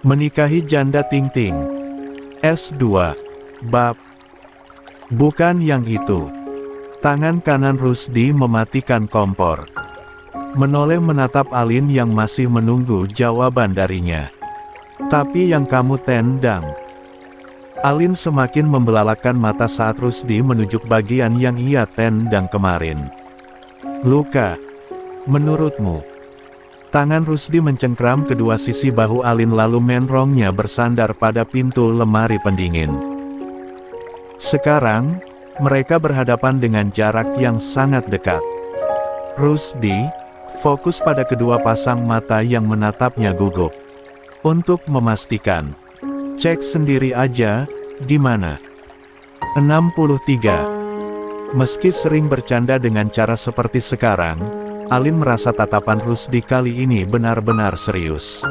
Menikahi janda Ting-Ting. S2. Bab. Bukan yang itu. Tangan kanan Rusdi mematikan kompor. Menoleh menatap Alin yang masih menunggu jawaban darinya. Tapi yang kamu tendang. Alin semakin membelalakan mata saat Rusdi menunjuk bagian yang ia tendang kemarin. Luka. Menurutmu? Tangan Rusdi mencengkram kedua sisi bahu Alin lalu menrongnya bersandar pada pintu lemari pendingin. Sekarang, mereka berhadapan dengan jarak yang sangat dekat. Rusdi fokus pada kedua pasang mata yang menatapnya gugup. Untuk memastikan, cek sendiri aja, gimana? 63. Meski sering bercanda dengan cara seperti sekarang, Alin merasa tatapan Rusdi kali ini benar-benar serius.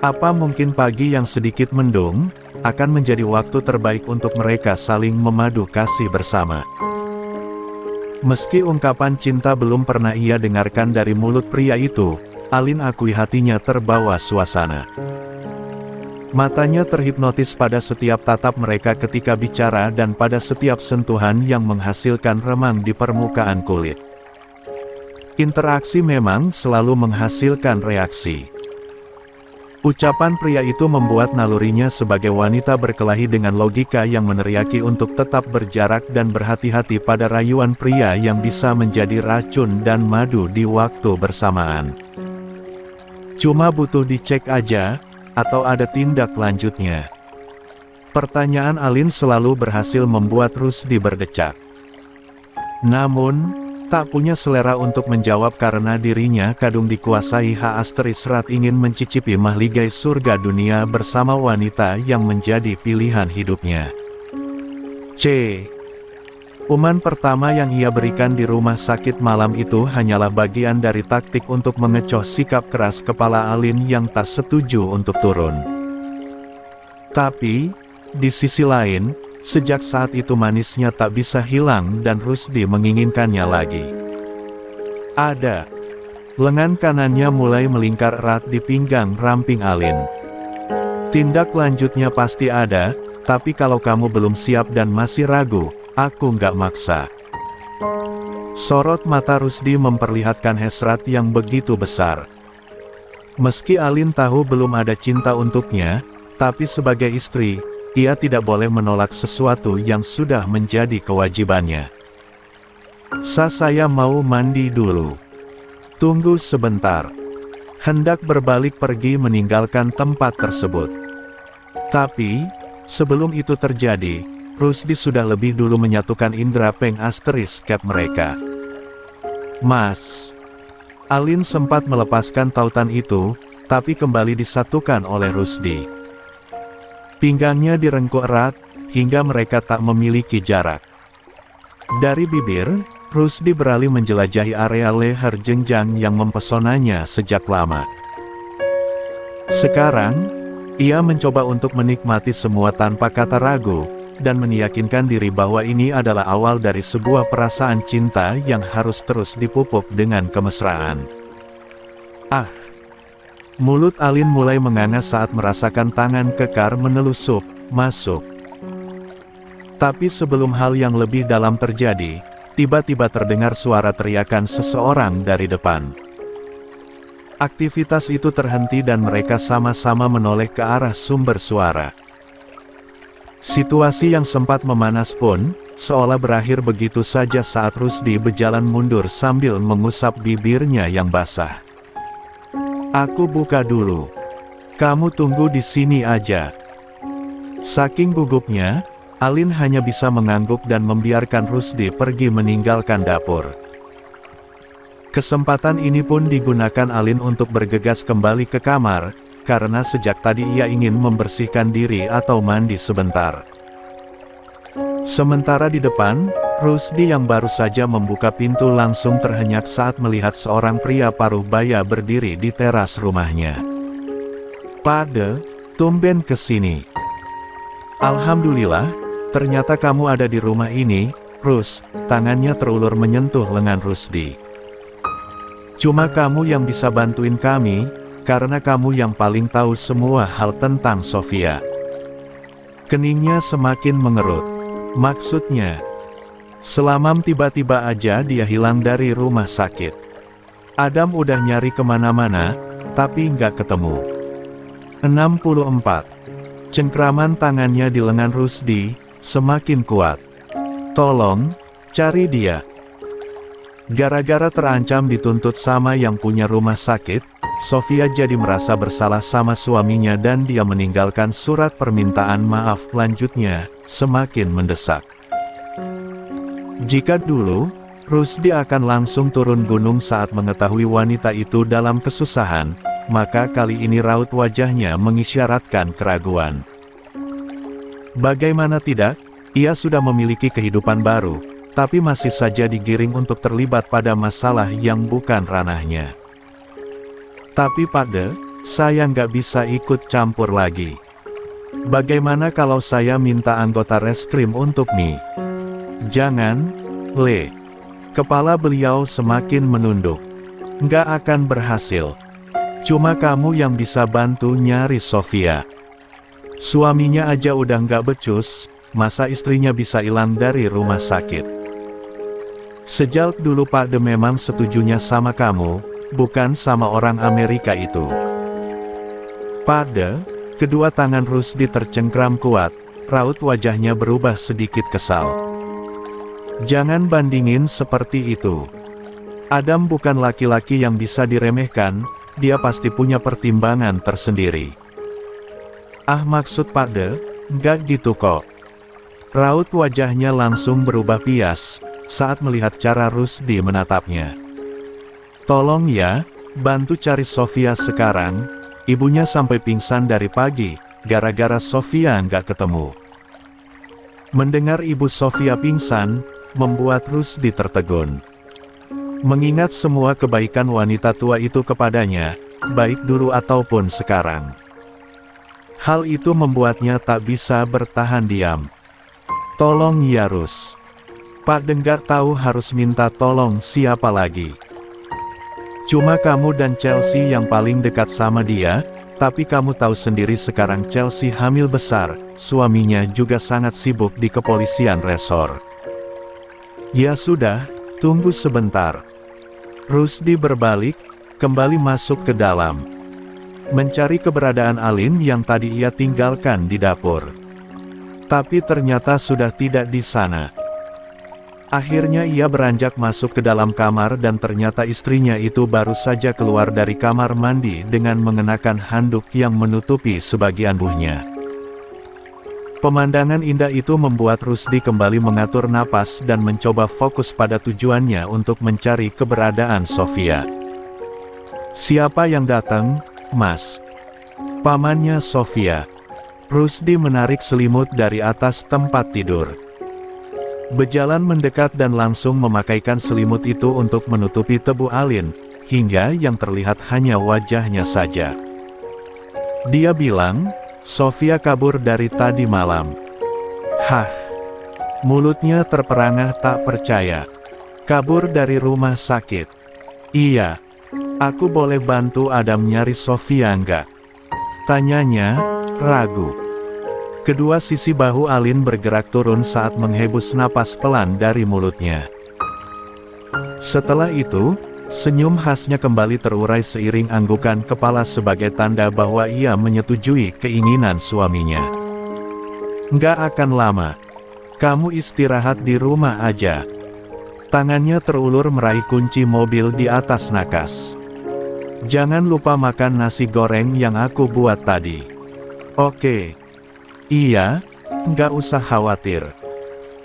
Apa mungkin pagi yang sedikit mendung akan menjadi waktu terbaik untuk mereka saling memadu kasih bersama? Meski ungkapan cinta belum pernah ia dengarkan dari mulut pria itu, Alin akui hatinya terbawa suasana. Matanya terhipnotis pada setiap tatap mereka ketika bicara dan pada setiap sentuhan yang menghasilkan remang di permukaan kulit. Interaksi memang selalu menghasilkan reaksi. Ucapan pria itu membuat nalurinya sebagai wanita berkelahi dengan logika yang meneriaki untuk tetap berjarak dan berhati-hati pada rayuan pria yang bisa menjadi racun dan madu di waktu bersamaan. Cuma butuh dicek aja, atau ada tindak lanjutnya? Pertanyaan Alin selalu berhasil membuat Rusdi berdecak. Namun, tak punya selera untuk menjawab karena dirinya kadung dikuasai hasrat ingin mencicipi mahligai surga dunia bersama wanita yang menjadi pilihan hidupnya. Uman pertama yang ia berikan di rumah sakit malam itu hanyalah bagian dari taktik untuk mengecoh sikap keras kepala Alin yang tak setuju untuk turun. Tapi, di sisi lain, sejak saat itu manisnya tak bisa hilang dan Rusdi menginginkannya lagi. Ada. Lengan kanannya mulai melingkar erat di pinggang ramping Alin. Tindak lanjutnya pasti ada, tapi kalau kamu belum siap dan masih ragu, aku nggak maksa. Sorot mata Rusdi memperlihatkan hasrat yang begitu besar. Meski Alin tahu belum ada cinta untuknya, tapi sebagai istri, ia tidak boleh menolak sesuatu yang sudah menjadi kewajibannya. Saya mau mandi dulu. Tunggu sebentar. Hendak berbalik pergi meninggalkan tempat tersebut. Tapi, sebelum itu terjadi, Rusdi sudah lebih dulu menyatukan indera cap mereka. Mas. Alin sempat melepaskan tautan itu, tapi kembali disatukan oleh Rusdi. Pinggangnya direngkuh erat, hingga mereka tak memiliki jarak. Dari bibir, Rusdi beralih menjelajahi area leher jenjang yang mempesonanya sejak lama. Sekarang, ia mencoba untuk menikmati semua tanpa kata ragu, dan meyakinkan diri bahwa ini adalah awal dari sebuah perasaan cinta yang harus terus dipupuk dengan kemesraan. Mulut Alin mulai menganga saat merasakan tangan kekar menelusup masuk. Tapi sebelum hal yang lebih dalam terjadi, tiba-tiba terdengar suara teriakan seseorang dari depan. Aktivitas itu terhenti dan mereka sama-sama menoleh ke arah sumber suara. Situasi yang sempat memanas pun, seolah berakhir begitu saja saat Rusdi berjalan mundur sambil mengusap bibirnya yang basah. Aku buka dulu. Kamu tunggu di sini aja. Saking gugupnya, Alin hanya bisa mengangguk dan membiarkan Rusdi pergi meninggalkan dapur. Kesempatan ini pun digunakan Alin untuk bergegas kembali ke kamar, karena sejak tadi ia ingin membersihkan diri atau mandi sebentar. Sementara di depan, Rusdi yang baru saja membuka pintu langsung terhenyak saat melihat seorang pria paruh baya berdiri di teras rumahnya. Pade, tumben kesini. Alhamdulillah, ternyata kamu ada di rumah ini, Rus. Tangannya terulur menyentuh lengan Rusdi. Cuma kamu yang bisa bantuin kami, karena kamu yang paling tahu semua hal tentang Sofia. Keningnya semakin mengerut. Maksudnya, selamam tiba-tiba aja dia hilang dari rumah sakit. Adam udah nyari kemana-mana, tapi nggak ketemu. 64. Cengkraman tangannya di lengan Rusdi semakin kuat. Tolong, cari dia. Gara-gara terancam dituntut sama yang punya rumah sakit, Sofia jadi merasa bersalah sama suaminya dan dia meninggalkan surat permintaan maaf. Lanjutnya, semakin mendesak. Jika dulu, Rusdi akan langsung turun gunung saat mengetahui wanita itu dalam kesusahan, maka kali ini raut wajahnya mengisyaratkan keraguan. Bagaimana tidak, ia sudah memiliki kehidupan baru, tapi masih saja digiring untuk terlibat pada masalah yang bukan ranahnya. Tapi Pakde, saya nggak bisa ikut campur lagi. Bagaimana kalau saya minta anggota reskrim untuk Mi? Jangan, Le. Kepala beliau semakin menunduk. Nggak akan berhasil. Cuma kamu yang bisa bantu nyari Sofia. Suaminya aja udah nggak becus, masa istrinya bisa hilang dari rumah sakit? Sejak dulu Pakde memang setujunya sama kamu, bukan sama orang Amerika itu. Pakde, kedua tangan Rusdi tercengkram kuat, raut wajahnya berubah sedikit kesal. Jangan bandingin seperti itu. Adam bukan laki-laki yang bisa diremehkan, dia pasti punya pertimbangan tersendiri. Ah, maksud Pakde, nggak gitu kok. Raut wajahnya langsung berubah pias saat melihat cara Rusdi menatapnya. Tolong ya, bantu cari Sofia sekarang. Ibunya sampai pingsan dari pagi, gara-gara Sofia nggak ketemu. Mendengar ibu Sofia pingsan, membuat Rusdi tertegun. Mengingat semua kebaikan wanita tua itu kepadanya, baik dulu ataupun sekarang. Hal itu membuatnya tak bisa bertahan diam. Tolong ya Rus. Pak Denggar tahu harus minta tolong siapa lagi. Cuma kamu dan Chelsea yang paling dekat sama dia, tapi kamu tahu sendiri sekarang Chelsea hamil besar, suaminya juga sangat sibuk di kepolisian resor. Ya sudah, tunggu sebentar. Rusdi berbalik, kembali masuk ke dalam. Mencari keberadaan Alin yang tadi ia tinggalkan di dapur. Tapi ternyata sudah tidak di sana. Akhirnya ia beranjak masuk ke dalam kamar dan ternyata istrinya itu baru saja keluar dari kamar mandi dengan mengenakan handuk yang menutupi sebagian tubuhnya. Pemandangan indah itu membuat Rusdi kembali mengatur napas dan mencoba fokus pada tujuannya untuk mencari keberadaan Sofia. Siapa yang datang, Mas? Pamannya Sofia. Rusdi menarik selimut dari atas tempat tidur. Berjalan mendekat dan langsung memakaikan selimut itu untuk menutupi tubuh Alin, hingga yang terlihat hanya wajahnya saja. Dia bilang, Sofia kabur dari tadi malam. Hah? Mulutnya terperangah tak percaya. Kabur dari rumah sakit. Iya. Aku boleh bantu Adam nyari Sofia nggak? Tanyanya, ragu. Kedua sisi bahu Alin bergerak turun saat menghembus napas pelan dari mulutnya. Setelah itu, senyum khasnya kembali terurai seiring anggukan kepala sebagai tanda bahwa ia menyetujui keinginan suaminya. Nggak akan lama. Kamu istirahat di rumah aja. Tangannya terulur meraih kunci mobil di atas nakas. Jangan lupa makan nasi goreng yang aku buat tadi. Oke. Iya, nggak usah khawatir.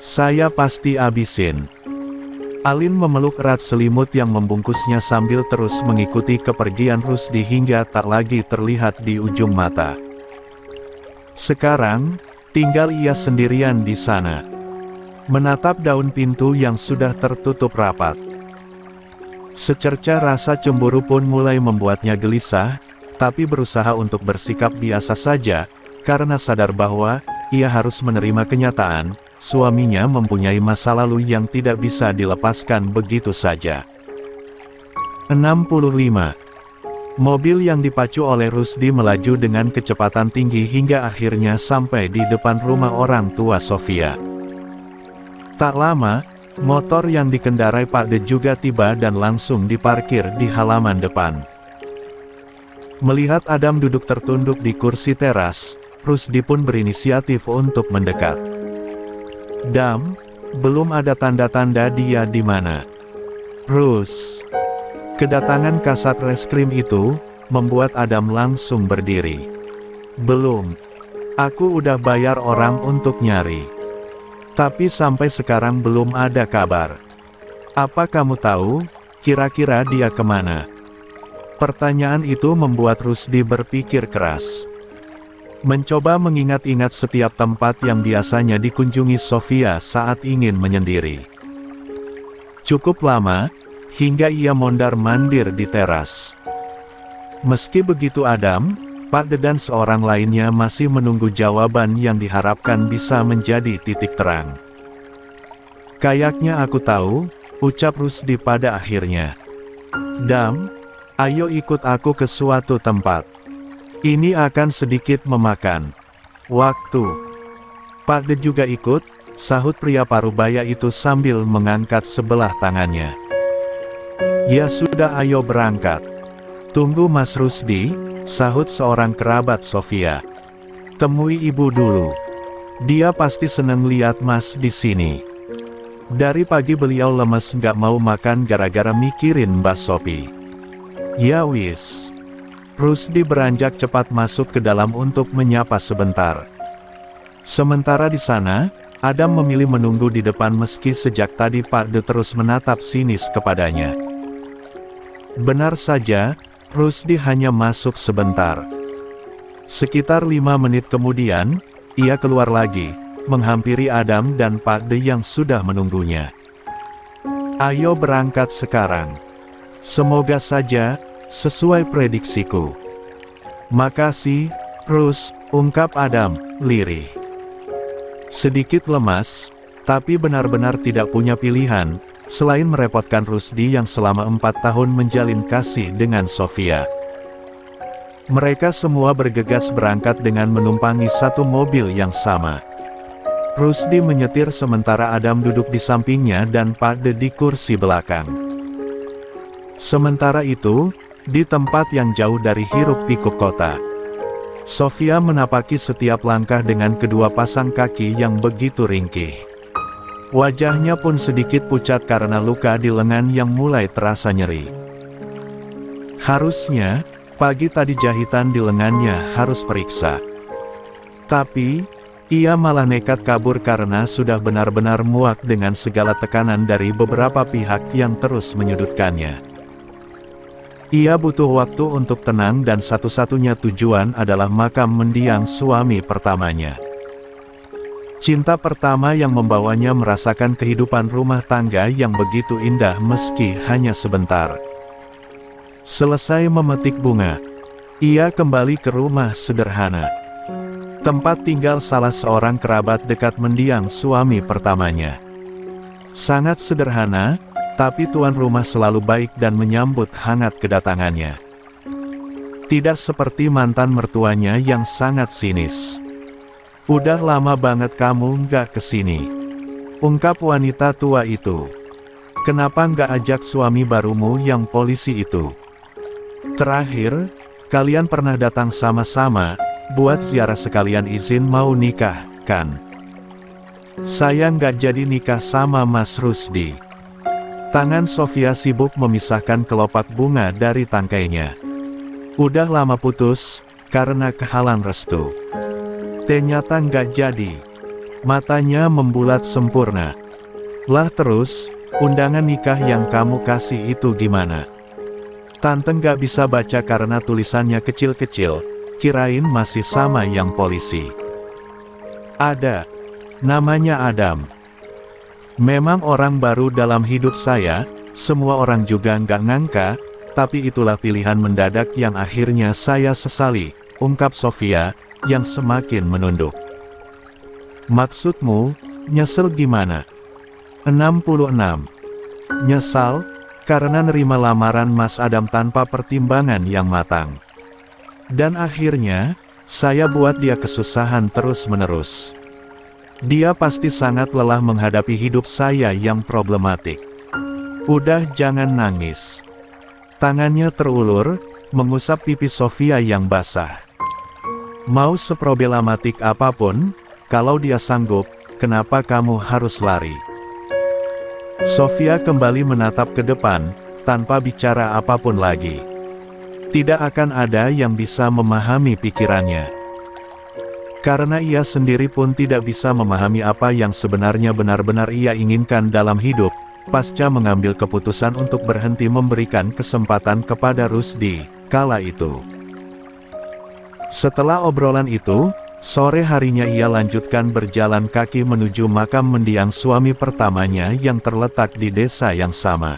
Saya pasti abisin. Alin memeluk erat selimut yang membungkusnya sambil terus mengikuti kepergian Rusdi hingga tak lagi terlihat di ujung mata. Sekarang, tinggal ia sendirian di sana. Menatap daun pintu yang sudah tertutup rapat. Secerca rasa cemburu pun mulai membuatnya gelisah, tapi berusaha untuk bersikap biasa saja, karena sadar bahwa ia harus menerima kenyataan, suaminya mempunyai masa lalu yang tidak bisa dilepaskan begitu saja. 65. Mobil yang dipacu oleh Rusdi melaju dengan kecepatan tinggi hingga akhirnya sampai di depan rumah orang tua Sofia. Tak lama, motor yang dikendarai Pak De juga tiba dan langsung diparkir di halaman depan. Melihat Adam duduk tertunduk di kursi teras, Rusdi pun berinisiatif untuk mendekat. "Dam, belum ada tanda-tanda dia di mana." "Rus." Kedatangan kasat reskrim itu membuat Adam langsung berdiri. "Belum. Aku udah bayar orang untuk nyari. Tapi sampai sekarang belum ada kabar." "Apa kamu tahu, kira-kira dia kemana?" Pertanyaan itu membuat Rusdi berpikir keras. Mencoba mengingat-ingat setiap tempat yang biasanya dikunjungi Sofia saat ingin menyendiri. Cukup lama, hingga ia mondar-mandir di teras. Meski begitu Adam, Pak De dan seorang lainnya masih menunggu jawaban yang diharapkan bisa menjadi titik terang. "Kayaknya aku tahu," ucap Rusdi pada akhirnya. "Dam, ayo ikut aku ke suatu tempat. Ini akan sedikit memakan waktu." "Pak De juga ikut," sahut pria parubaya itu sambil mengangkat sebelah tangannya. "Ya sudah, ayo berangkat." "Tunggu Mas Rusdi," sahut seorang kerabat Sofia. "Temui ibu dulu. Dia pasti seneng lihat Mas di sini. Dari pagi beliau lemes nggak mau makan gara-gara mikirin Mbak Sopi." "Ya wis." Rusdi beranjak cepat masuk ke dalam untuk menyapa sebentar. Sementara di sana, Adam memilih menunggu di depan meski sejak tadi Pak De terus menatap sinis kepadanya. Benar saja, Rusdi hanya masuk sebentar. Sekitar 5 menit kemudian, ia keluar lagi, menghampiri Adam dan Pak De yang sudah menunggunya. "Ayo berangkat sekarang. Semoga saja sesuai prediksiku." "Makasih, Rus," ungkap Adam, lirih. Sedikit lemas, tapi benar-benar tidak punya pilihan selain merepotkan Rusdi yang selama 4 tahun menjalin kasih dengan Sofia. Mereka semua bergegas berangkat dengan menumpangi satu mobil yang sama. Rusdi menyetir sementara Adam duduk di sampingnya dan Pak De di kursi belakang. Sementara itu, di tempat yang jauh dari hiruk-pikuk kota, Sofia menapaki setiap langkah dengan kedua pasang kaki yang begitu ringkih. Wajahnya pun sedikit pucat karena luka di lengan yang mulai terasa nyeri. Harusnya, pagi tadi jahitan di lengannya harus periksa. Tapi, ia malah nekat kabur karena sudah benar-benar muak dengan segala tekanan dari beberapa pihak yang terus menyudutkannya. Ia butuh waktu untuk tenang dan satu-satunya tujuan adalah makam mendiang suami pertamanya. Cinta pertama yang membawanya merasakan kehidupan rumah tangga yang begitu indah meski hanya sebentar. Selesai memetik bunga, ia kembali ke rumah sederhana. Tempat tinggal salah seorang kerabat dekat mendiang suami pertamanya. Sangat sederhana, tapi tuan rumah selalu baik dan menyambut hangat kedatangannya. Tidak seperti mantan mertuanya yang sangat sinis. "Udah lama banget kamu nggak kesini," ungkap wanita tua itu. "Kenapa nggak ajak suami barumu yang polisi itu? Terakhir, kalian pernah datang sama-sama, buat ziarah sekalian izin mau nikah, kan?" "Saya nggak jadi nikah sama Mas Rusdi." Tangan Sofia sibuk memisahkan kelopak bunga dari tangkainya. "Udah lama putus, karena kehalang restu." "Ternyata nggak jadi." Matanya membulat sempurna. "Lah terus, undangan nikah yang kamu kasih itu gimana?" "Tante nggak bisa baca karena tulisannya kecil-kecil, kirain masih sama yang polisi." "Ada. Namanya Adam. Memang orang baru dalam hidup saya, semua orang juga nggak ngangka, tapi itulah pilihan mendadak yang akhirnya saya sesali," ungkap Sofia, yang semakin menunduk. "Maksudmu, nyesel gimana?" 66. "Nyesal? karena nerima lamaran Mas Adam tanpa pertimbangan yang matang. Dan akhirnya, saya buat dia kesusahan terus-menerus. Dia pasti sangat lelah menghadapi hidup saya yang problematik. Udah jangan nangis. Tangannya terulur, mengusap pipi Sofia yang basah. Mau seproblematik apapun, kalau dia sanggup, kenapa kamu harus lari? Sofia kembali menatap ke depan, tanpa bicara apapun lagi. Tidak akan ada yang bisa memahami pikirannya. Karena ia sendiri pun tidak bisa memahami apa yang sebenarnya benar-benar ia inginkan dalam hidup, pasca mengambil keputusan untuk berhenti memberikan kesempatan kepada Rusdi, kala itu. Setelah obrolan itu, sore harinya ia lanjutkan berjalan kaki menuju makam mendiang suami pertamanya yang terletak di desa yang sama.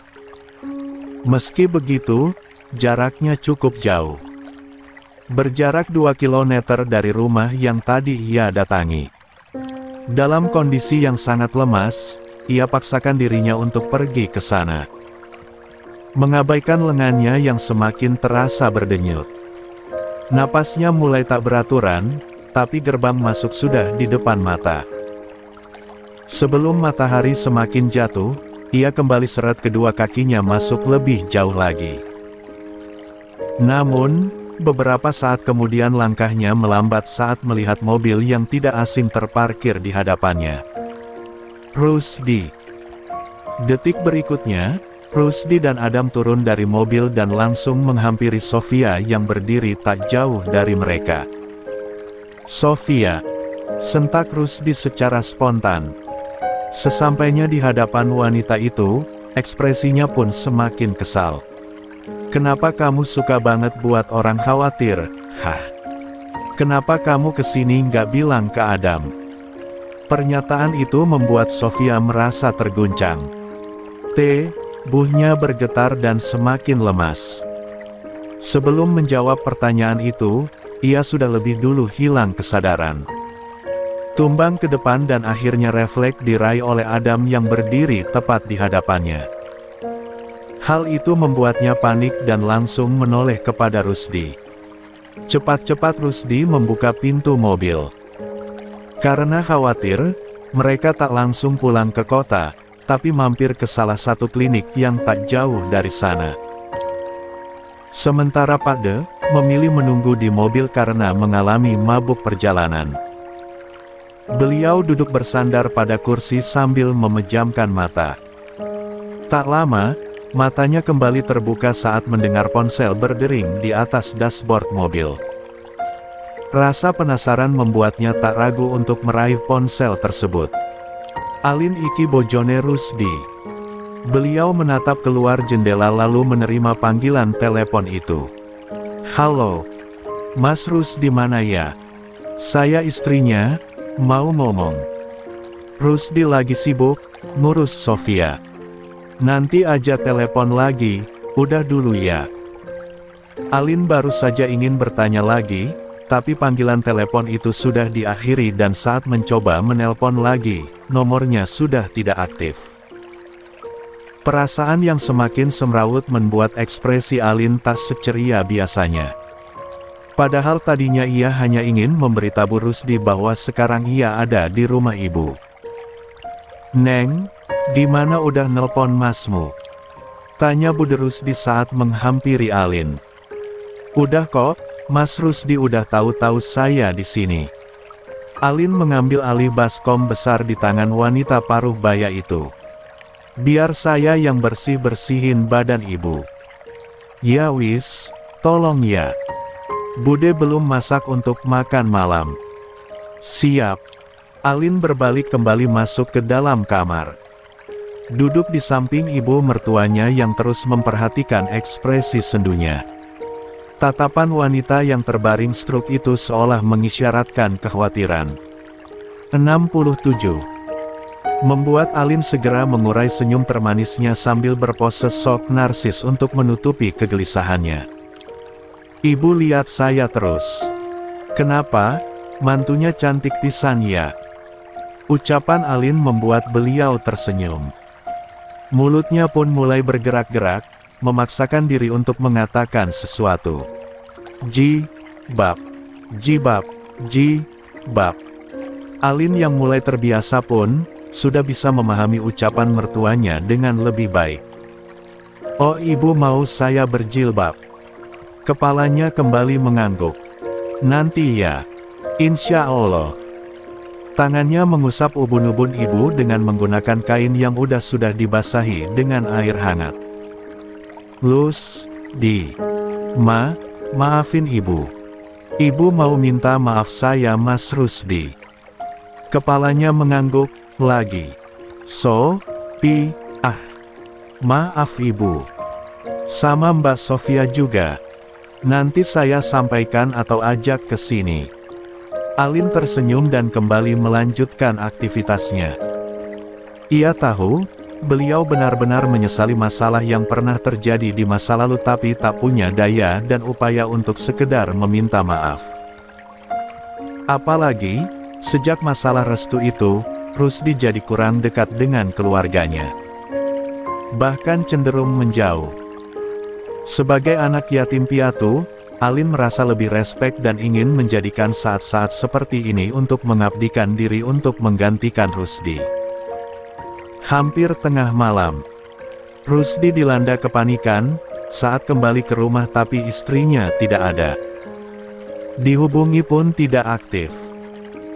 Meski begitu, jaraknya cukup jauh. Berjarak 2 km dari rumah yang tadi ia datangi. Dalam kondisi yang sangat lemas, ia paksakan dirinya untuk pergi ke sana. Mengabaikan lengannya yang semakin terasa berdenyut. Napasnya mulai tak beraturan, tapi gerbang masuk sudah di depan mata. Sebelum matahari semakin jatuh, ia kembali seret kedua kakinya masuk lebih jauh lagi. Namun, beberapa saat kemudian langkahnya melambat saat melihat mobil yang tidak asing terparkir di hadapannya. Rusdi. Detik berikutnya, Rusdi dan Adam turun dari mobil dan langsung menghampiri Sofia yang berdiri tak jauh dari mereka. Sofia, sentak Rusdi secara spontan. Sesampainya di hadapan wanita itu, ekspresinya pun semakin kesal. Kenapa kamu suka banget buat orang khawatir? Hah? Kenapa kamu kesini nggak bilang ke Adam? Pernyataan itu membuat Sofia merasa terguncang. Tubuhnya bergetar dan semakin lemas. Sebelum menjawab pertanyaan itu, ia sudah lebih dulu hilang kesadaran. Tumbang ke depan dan akhirnya refleks diraih oleh Adam yang berdiri tepat di hadapannya. Hal itu membuatnya panik dan langsung menoleh kepada Rusdi. Cepat-cepat Rusdi membuka pintu mobil. Karena khawatir, mereka tak langsung pulang ke kota, tapi mampir ke salah satu klinik yang tak jauh dari sana. Sementara Pade memilih menunggu di mobil karena mengalami mabuk perjalanan. Beliau duduk bersandar pada kursi sambil memejamkan mata. Tak lama, matanya kembali terbuka saat mendengar ponsel berdering di atas dashboard mobil. Rasa penasaran membuatnya tak ragu untuk meraih ponsel tersebut. Alin iki bojone Rusdi. Beliau menatap keluar jendela lalu menerima panggilan telepon itu. Halo, Mas Rusdi mana ya? Saya istrinya, mau ngomong. Rusdi lagi sibuk, ngurus Sofia. Nanti aja telepon lagi, udah dulu ya. Alin baru saja ingin bertanya lagi, tapi panggilan telepon itu sudah diakhiri dan saat mencoba menelpon lagi, nomornya sudah tidak aktif. Perasaan yang semakin semrawut membuat ekspresi Alin tak seceria biasanya. Padahal tadinya ia hanya ingin memberitahu Rusdi bahwa sekarang ia ada di rumah ibu. Neng, gimana udah nelpon masmu? Tanya Bude Rusdi saat menghampiri Alin. Udah kok, Mas Rusdi udah tahu-tahu saya di sini. Alin mengambil alih baskom besar di tangan wanita paruh baya itu. Biar saya yang bersih-bersihin badan ibu. Ya wis, tolong ya. Bude belum masak untuk makan malam. Siap. Alin berbalik kembali masuk ke dalam kamar. Duduk di samping ibu mertuanya yang terus memperhatikan ekspresi sendunya. Tatapan wanita yang terbaring stroke itu seolah mengisyaratkan kekhawatiran. 67. Membuat Alin segera mengurai senyum termanisnya sambil berpose sok narsis untuk menutupi kegelisahannya. Ibu lihat saya terus. Kenapa? Mantunya cantik pisan ya. Ucapan Alin membuat beliau tersenyum. Mulutnya pun mulai bergerak-gerak, memaksakan diri untuk mengatakan sesuatu. Jibab, jibab, jibab. Alin yang mulai terbiasa pun, sudah bisa memahami ucapan mertuanya dengan lebih baik. Oh, ibu mau saya berjilbab. Kepalanya kembali mengangguk. Nanti ya. Insya Allah. Tangannya mengusap ubun-ubun ibu dengan menggunakan kain yang sudah dibasahi dengan air hangat. Maafin ibu. Ibu mau minta maaf saya Mas Rusdi. Kepalanya mengangguk lagi. Maaf ibu. Sama Mbak Sofia juga. Nanti saya sampaikan atau ajak ke sini. Alin tersenyum dan kembali melanjutkan aktivitasnya. Ia tahu, beliau benar-benar menyesali masalah yang pernah terjadi di masa lalu tapi tak punya daya dan upaya untuk sekedar meminta maaf. Apalagi, sejak masalah restu itu, Rusdi jadi kurang dekat dengan keluarganya. Bahkan cenderung menjauh. Sebagai anak yatim piatu, Alin merasa lebih respek dan ingin menjadikan saat-saat seperti ini untuk mengabdikan diri untuk menggantikan Rusdi. Hampir tengah malam, Rusdi dilanda kepanikan saat kembali ke rumah tapi istrinya tidak ada. Dihubungi pun tidak aktif.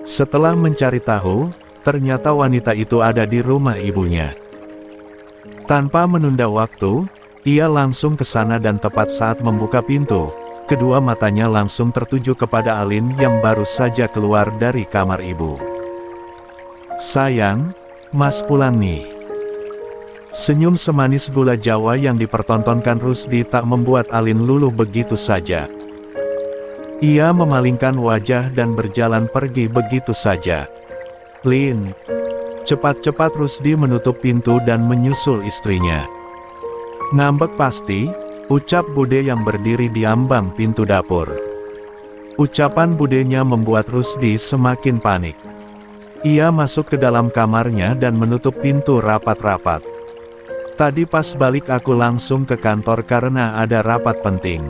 Setelah mencari tahu, ternyata wanita itu ada di rumah ibunya. Tanpa menunda waktu, ia langsung ke sana dan tepat saat membuka pintu, kedua matanya langsung tertuju kepada Alin yang baru saja keluar dari kamar ibu. Sayang, Mas pulang nih. Senyum semanis gula Jawa yang dipertontonkan Rusdi tak membuat Alin luluh begitu saja. Ia memalingkan wajah dan berjalan pergi begitu saja. Lin. Cepat-cepat Rusdi menutup pintu dan menyusul istrinya. Ngambek pasti, ucap Bude yang berdiri di ambang pintu dapur. Ucapan budenya membuat Rusdi semakin panik. Ia masuk ke dalam kamarnya dan menutup pintu rapat-rapat. Tadi pas balik aku langsung ke kantor karena ada rapat penting.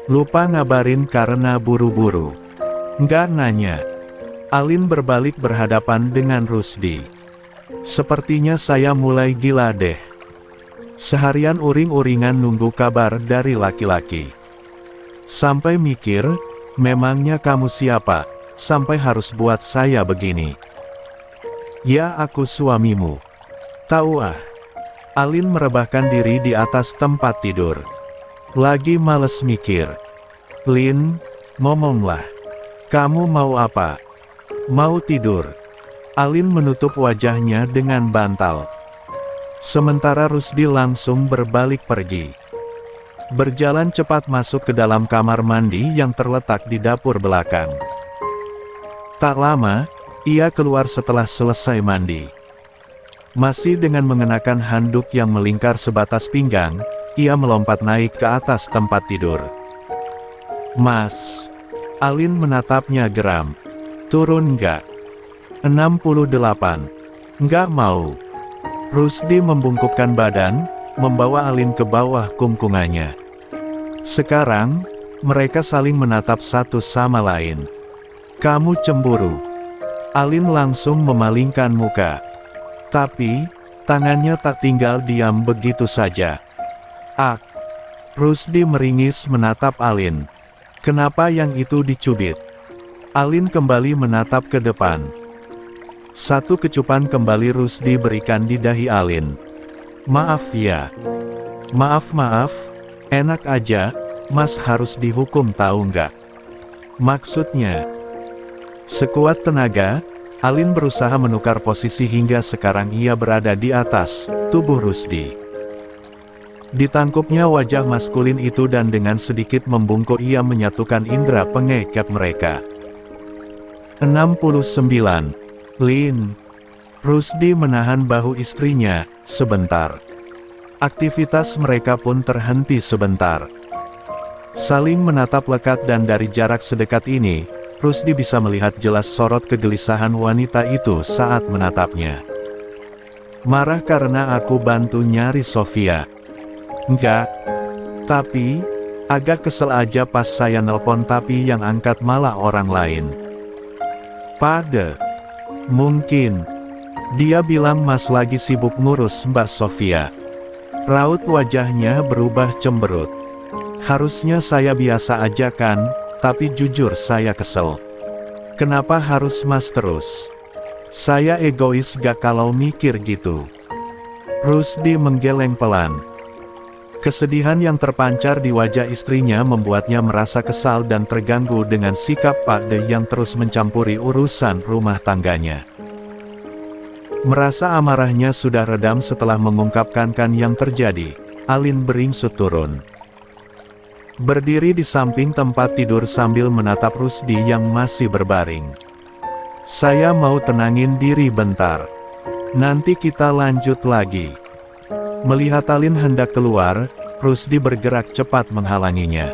Lupa ngabarin karena buru-buru. Nggak nanya. Alin berbalik berhadapan dengan Rusdi. Sepertinya saya mulai gila deh. Seharian uring-uringan nunggu kabar dari laki-laki. Sampai mikir, memangnya kamu siapa, sampai harus buat saya begini. Ya aku suamimu. Tahu ah. Alin merebahkan diri di atas tempat tidur. Lagi males mikir. Lin, ngomonglah. Kamu mau apa? Mau tidur? Alin menutup wajahnya dengan bantal. Sementara Rusdi langsung berbalik pergi. Berjalan cepat masuk ke dalam kamar mandi yang terletak di dapur belakang. Tak lama, ia keluar setelah selesai mandi. Masih dengan mengenakan handuk yang melingkar sebatas pinggang, ia melompat naik ke atas tempat tidur. Mas. Alin menatapnya geram. Turun nggak? 68. Nggak mau. Rusdi membungkukkan badan, membawa Alin ke bawah kungkungannya. Sekarang, mereka saling menatap satu sama lain. Kamu cemburu. Alin langsung memalingkan muka. Tapi, tangannya tak tinggal diam begitu saja. Rusdi meringis menatap Alin. Kenapa yang itu dicubit? Alin kembali menatap ke depan. Satu kecupan kembali Rusdi berikan di dahi Alin. Maaf ya. Maaf, enak aja, Mas harus dihukum tahu nggak? Maksudnya? Sekuat tenaga, Alin berusaha menukar posisi hingga sekarang ia berada di atas tubuh Rusdi. Ditangkupnya wajah maskulin itu dan dengan sedikit membungkuk ia menyatukan indera pengekep mereka. 69. Lin. Rusdi menahan bahu istrinya, sebentar. Aktivitas mereka pun terhenti sebentar. Saling menatap lekat dan dari jarak sedekat ini, Rusdi bisa melihat jelas sorot kegelisahan wanita itu saat menatapnya. Marah karena aku bantu nyari Sofia? Enggak. Tapi, agak kesel aja pas saya nelpon tapi yang angkat malah orang lain. Pade. Mungkin. Dia bilang Mas lagi sibuk ngurus Mbak Sofia. Raut wajahnya berubah cemberut. Harusnya saya biasa aja kan, tapi jujur saya kesel. Kenapa harus Mas terus? Saya egois gak kalau mikir gitu? Rusdi menggeleng pelan. Kesedihan yang terpancar di wajah istrinya membuatnya merasa kesal dan terganggu dengan sikap Pak De yang terus mencampuri urusan rumah tangganya. Merasa amarahnya sudah redam setelah mengungkapkan yang terjadi, Alin beringsut turun. Berdiri di samping tempat tidur sambil menatap Rusdi yang masih berbaring. Saya mau tenangin diri bentar. Nanti kita lanjut lagi. Melihat Alin hendak keluar, Rusdi bergerak cepat menghalanginya.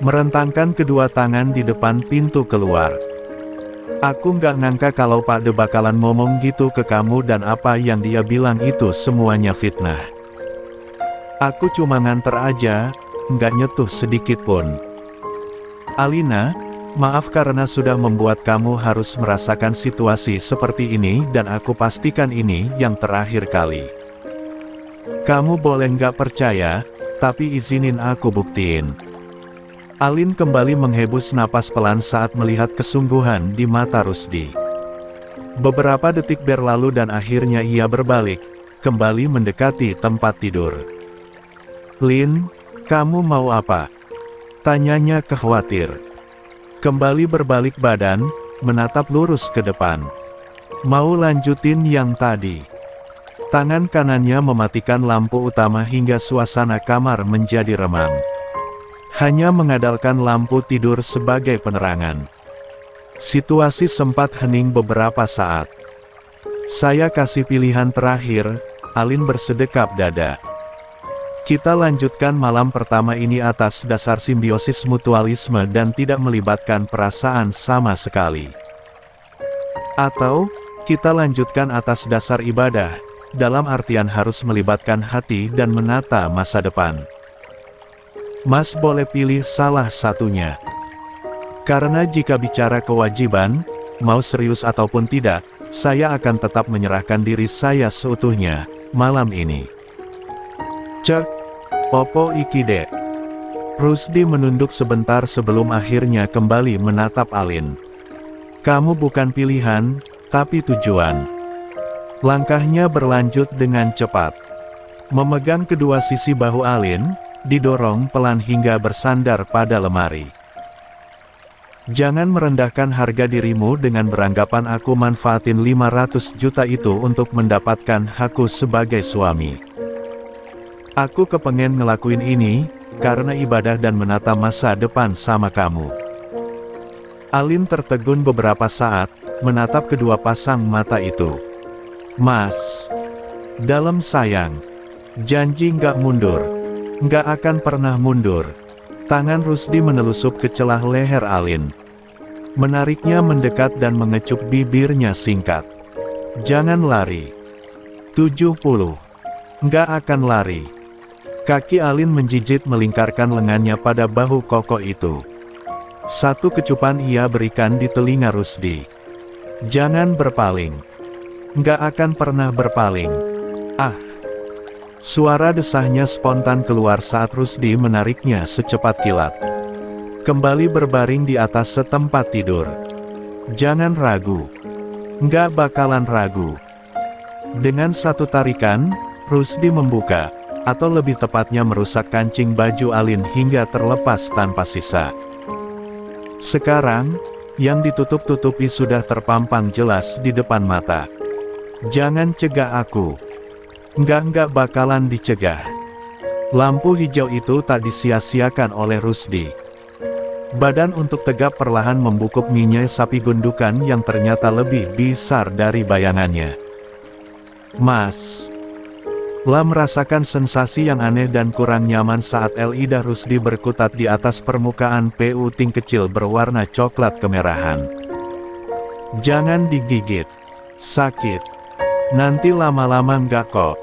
Merentangkan kedua tangan di depan pintu keluar. Aku nggak nyangka kalau Pak De bakalan ngomong gitu ke kamu dan apa yang dia bilang itu semuanya fitnah. Aku cuma nganter aja, nggak nyetuh sedikit pun. Alina, maaf karena sudah membuat kamu harus merasakan situasi seperti ini dan aku pastikan ini yang terakhir kali. Kamu boleh nggak percaya, tapi izinin aku buktiin. Alin kembali menghembus napas pelan saat melihat kesungguhan di mata Rusdi. Beberapa detik berlalu dan akhirnya ia berbalik, kembali mendekati tempat tidur. Lin, kamu mau apa? Tanyanya khawatir. Kembali berbalik badan, menatap lurus ke depan. Mau lanjutin yang tadi? Tangan kanannya mematikan lampu utama hingga suasana kamar menjadi remang. Hanya mengandalkan lampu tidur sebagai penerangan. Situasi sempat hening beberapa saat. Saya kasih pilihan terakhir, Alin bersedekap dada. Kita lanjutkan malam pertama ini atas dasar simbiosis mutualisme dan tidak melibatkan perasaan sama sekali. Atau, kita lanjutkan atas dasar ibadah, dalam artian harus melibatkan hati dan menata masa depan. Mas boleh pilih salah satunya. Karena jika bicara kewajiban, mau serius ataupun tidak, saya akan tetap menyerahkan diri saya seutuhnya, malam ini. Cek, opo iki dek? Rusdi menunduk sebentar sebelum akhirnya kembali menatap Alin. Kamu bukan pilihan, tapi tujuan. Langkahnya berlanjut dengan cepat. Memegang kedua sisi bahu Alin, didorong pelan hingga bersandar pada lemari. Jangan merendahkan harga dirimu dengan beranggapan aku manfaatin 500 juta itu untuk mendapatkan hakku sebagai suami. Aku kepengen ngelakuin ini, karena ibadah dan menata masa depan sama kamu. Alin tertegun beberapa saat, menatap kedua pasang mata itu. Mas, dalam sayang, janji nggak mundur. Nggak akan pernah mundur. Tangan Rusdi menelusup ke celah leher Alin. Menariknya mendekat dan mengecup bibirnya singkat. Jangan lari. 70. Nggak akan lari. Kaki Alin menjijit melingkarkan lengannya pada bahu kokoh itu. Satu kecupan ia berikan di telinga Rusdi. Jangan berpaling. Nggak akan pernah berpaling. Ah. Suara desahnya spontan keluar saat Rusdi menariknya secepat kilat. Kembali berbaring di atas setempat tidur. Jangan ragu. Nggak bakalan ragu. Dengan satu tarikan, Rusdi membuka, atau lebih tepatnya merusak kancing baju Alin hingga terlepas tanpa sisa. Sekarang, yang ditutup-tutupi sudah terpampang jelas di depan mata. Jangan cegah aku. Nggak bakalan dicegah. Lampu hijau itu tak disia-siakan oleh Rusdi. Badan untuk tegap perlahan membungkuk minyak sapi gundukan yang ternyata lebih besar dari bayangannya. Mas. Lah merasakan sensasi yang aneh dan kurang nyaman saat lidah Rusdi berkutat di atas permukaan puting kecil berwarna coklat kemerahan. Jangan digigit. Sakit. Nanti lama-lama nggak kok.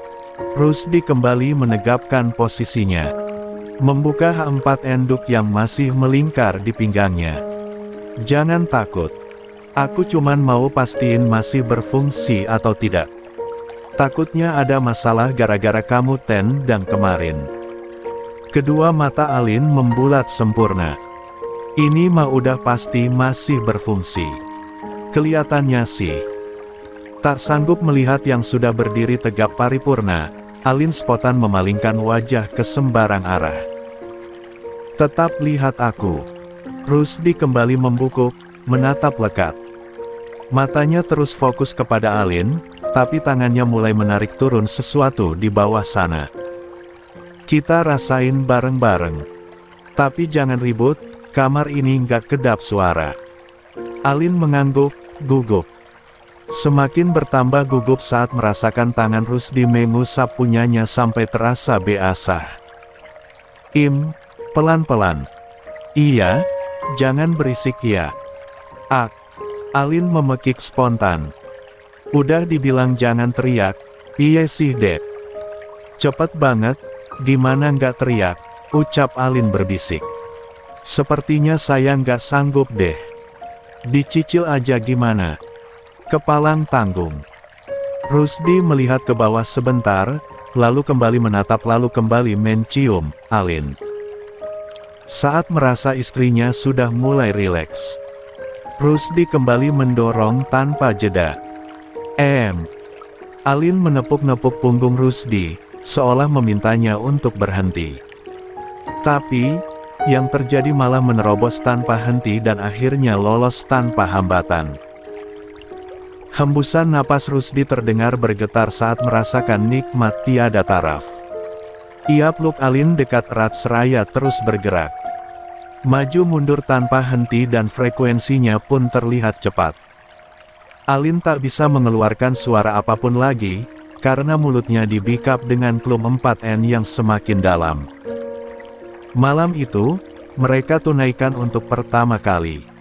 Rusdi kembali menegapkan posisinya. Membuka H4 enduk yang masih melingkar di pinggangnya. Jangan takut. Aku cuman mau pastiin masih berfungsi atau tidak. Takutnya ada masalah gara-gara kamu tendang kemarin. Kedua mata Alin membulat sempurna. Ini mah udah pasti masih berfungsi. Kelihatannya sih. Tak sanggup melihat yang sudah berdiri tegap paripurna, Alin spontan memalingkan wajah ke sembarang arah. Tetap lihat aku. Rusdi kembali membungkuk, menatap lekat. Matanya terus fokus kepada Alin, tapi tangannya mulai menarik turun sesuatu di bawah sana. Kita rasain bareng-bareng. Tapi jangan ribut, kamar ini nggak kedap suara. Alin mengangguk, gugup. Semakin bertambah gugup saat merasakan tangan Rusdi mengusap punyanya sampai terasa basah. Pelan-pelan. Iya, jangan berisik ya. Alin memekik spontan. Udah dibilang jangan teriak, iya sih dek. Cepet banget. Gimana nggak teriak, ucap Alin berbisik. Sepertinya saya nggak sanggup deh. Dicicil aja gimana? Kepalang tanggung. Rusdi melihat ke bawah sebentar, lalu kembali menatap lalu kembali mencium Alin. Saat merasa istrinya sudah mulai rileks, Rusdi kembali mendorong tanpa jeda. Alin menepuk-nepuk punggung Rusdi, seolah memintanya untuk berhenti. Tapi, yang terjadi malah menerobos tanpa henti dan akhirnya lolos tanpa hambatan. Hembusan napas Rusdi terdengar bergetar saat merasakan nikmat tiada taraf. Ia peluk Alin dekat erat seraya terus bergerak. Maju mundur tanpa henti dan frekuensinya pun terlihat cepat. Alin tak bisa mengeluarkan suara apapun lagi, karena mulutnya dibikap dengan klum 4N yang semakin dalam. Malam itu, mereka tunaikan untuk pertama kali.